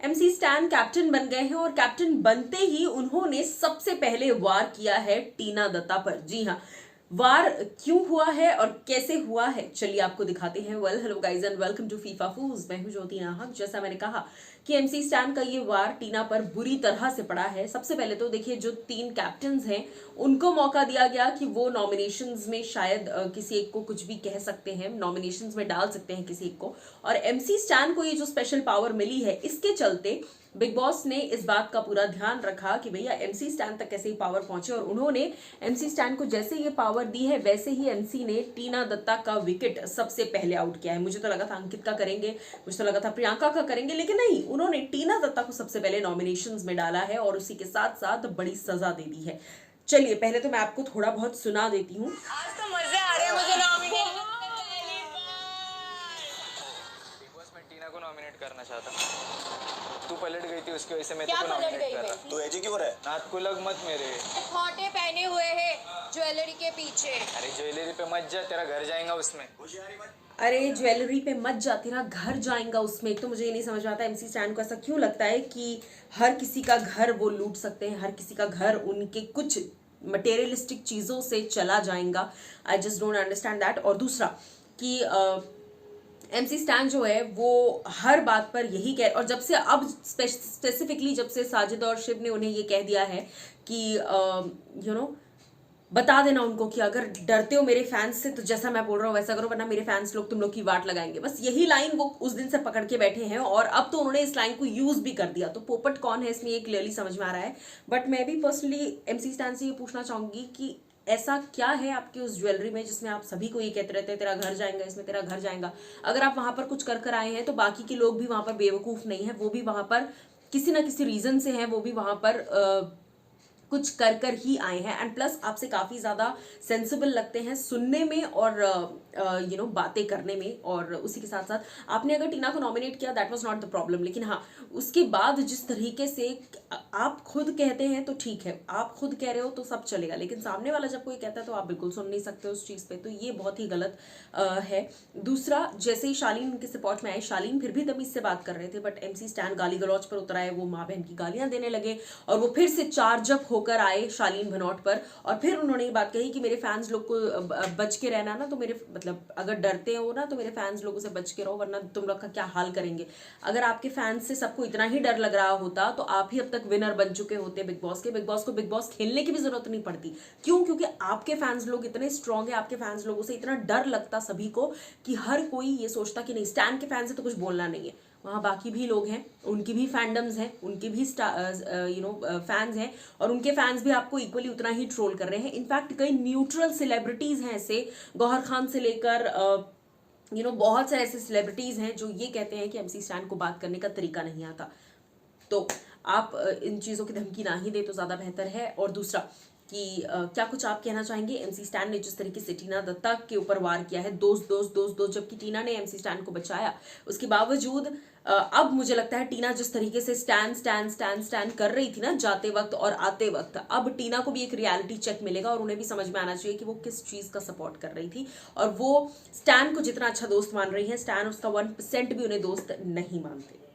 MC stand captain बन गए हैं और कैप्टन बनते ही उन्होंने सबसे पहले वार किया है टीना दत्ता पर। जी हाँ, वार क्यों हुआ है और कैसे हुआ है, चलिए आपको दिखाते हैं। Well, hello guys and welcome to FIFA fooz. मैं हूं ज्योति नाहक। जैसा मैंने कहा कि एमसी स्टैन का ये वार टीना पर बुरी तरह से पड़ा है। सबसे पहले तो देखिए, जो 3 कैप्टन्स हैं उनको मौका दिया गया कि वो नॉमिनेशंस में शायद किसी एक को कुछ भी कह सकते हैं, नॉमिनेशंस में डाल सकते हैं किसी एक को, और एमसी स्टैन को ये जो स्पेशल पावर मिली है, इसके चलते बिग बॉस ने इस बात का पूरा ध्यान रखा कि भैया एमसी स्टैन तक कैसे ही पावर पहुंचे, और उन्होंने एमसी स्टैन को जैसे ये पावर दी है वैसे ही एमसी ने टीना दत्ता का विकेट सबसे पहले आउट किया है। मुझे तो लगा था अंकित का करेंगे, मुझे तो लगा था प्रियंका का करेंगे, लेकिन नहीं, उन्होंने टीना दत्ता को सबसे पहले नॉमिनेशंस में डाला है और उसी के साथ साथ बड़ी सजा दे दी है। चलिए पहले तो मैं आपको थोड़ा बहुत सुना देती हूँ। आज तो मजे आ रहे हैं मुझे नॉमिनेट टीना को नॉमिनेट करना चाहता। तू पलट गई थी, उसकी वजह से मैं क्या तेरे को पलट नॉमिनेट गई कर रहा। थी? तू ऐसे क्यों रहा है? नाक को लग मत मेरे। खोटे पहने हुए हैं ज्वेलरी के पीछे। अरे ज्वेलरी पे मत जा, तेरा घर जाएगा उसमें। अरे ज्वेलरी पे मत जा, तेरा घर जाएगा उसमें। तो मुझे ये नहीं समझ आता एमसी स्टैन को ऐसा क्यों लगता है कि हर किसी का घर वो लूट सकते हैं, हर किसी का घर उनके कुछ मटेरियलिस्टिक चीजों से चला जाएगा। I just don't understand that. और दूसरा कि एमसी स्टैन जो है वो हर बात पर यही कह, और जब से अब स्पेसिफिकली जब से साजिद और शिव ने उन्हें ये कह दिया है कि यू नो बता देना उनको कि अगर डरते हो मेरे फैंस से तो जैसा मैं बोल रहा हूँ वैसा करो, वरना मेरे फैंस लोग तुम लोग की वाट लगाएंगे। बस यही लाइन वो उस दिन से पकड़ के बैठे हैं और अब तो उन्होंने इस लाइन को यूज भी कर दिया। तो पोपट कौन है इसमें ये क्लियरली समझ में आ रहा है। बट मैं भी पर्सनली एमसी स्टैन से ये पूछना चाहूंगी कि ऐसा क्या है आपकी उस ज्वेलरी में जिसमें आप सभी को ये कहते रहते हैं तेरा घर जाएगा, इसमें तेरा घर जाएगा। अगर आप वहां पर कुछ कर आए हैं तो बाकी के लोग भी वहां पर बेवकूफ नहीं है, वो भी वहां पर किसी ना किसी रीजन से हैं, वो भी वहां पर कुछ कर ही आए हैं। एंड प्लस आपसे काफी ज्यादा सेंसिबल लगते हैं सुनने में और बातें करने में। और उसी के साथ साथ आपने अगर टीना को नॉमिनेट किया, that was not the problem, लेकिन हाँ, उसके बाद जिस तरीके से आप खुद कहते हैं तो ठीक है, आप खुद कह रहे हो तो सब चलेगा, लेकिन सामने वाला जब कोई कहता है तो आप बिल्कुल सुन नहीं सकते उस चीज पे। तो ये बहुत ही गलत है। दूसरा, जैसे ही शालीन उनके सपोर्ट में आए, शालीन फिर भी तमीज से बात कर रहे थे, बट एमसी स्टैन गाली गलौज पर उतर आए, वो माँ बहन की गालियां देने लगे और वो फिर से चार्ज अप होकर आए शालीन भनोट पर। और फिर उन्होंने ये बात कही कि मेरे फैंस लोग को बच के रहना ना, तो मेरे मतलब अगर डरते हो ना तो मेरे फैंस लोगों से बच के रहो, वरना तुम लोग का क्या हाल करेंगे। अगर आपके फैंस से सबको इतना ही डर लग रहा होता तो आप ही अब तक विनर बन चुके होते बिग बॉस के। बिग बॉस को बिग बॉस खेलने की भी जरूरत नहीं पड़ती। क्यों? क्योंकि आपके फैंस लोग इतने स्ट्रांग है, आपके फैंस लोगों से इतना डर लगता सभी को कि हर कोई ये सोचता कि नहीं, स्टैन के फैंस से तो कुछ बोलना नहीं है, वहाँ बाकी भी लोग हैं, उनकी भी फैंडम्स हैं, उनके भी फैंस हैं, और उनके फैंस भी आपको इक्वली उतना ही ट्रोल कर रहे हैं। इनफैक्ट कई न्यूट्रल सेलिब्रिटीज हैं ऐसे, गौहर खान से लेकर बहुत सारे ऐसे सेलिब्रिटीज हैं जो ये कहते हैं कि एमसी स्टैन को बात करने का तरीका नहीं आता। तो आप इन चीज़ों की धमकी ना ही दे तो ज़्यादा बेहतर है। और दूसरा कि क्या कुछ आप कहना चाहेंगे एमसी स्टैन ने जिस तरीके से टीना दत्ता के ऊपर वार किया है, दोस्त दोस्त दोस्त दोस्त, जबकि टीना ने एमसी स्टैन को बचाया, उसके बावजूद अब मुझे लगता है टीना जिस तरीके से स्टैन स्टैन स्टैन स्टैन कर रही थी ना जाते वक्त और आते वक्त, अब टीना को भी एक रियलिटी चेक मिलेगा और उन्हें भी समझ में आना चाहिए कि वो किस चीज का सपोर्ट कर रही थी। और वो स्टैन को जितना अच्छा दोस्त मान रही है, स्टैन उसका 1% भी उन्हें दोस्त नहीं मानते।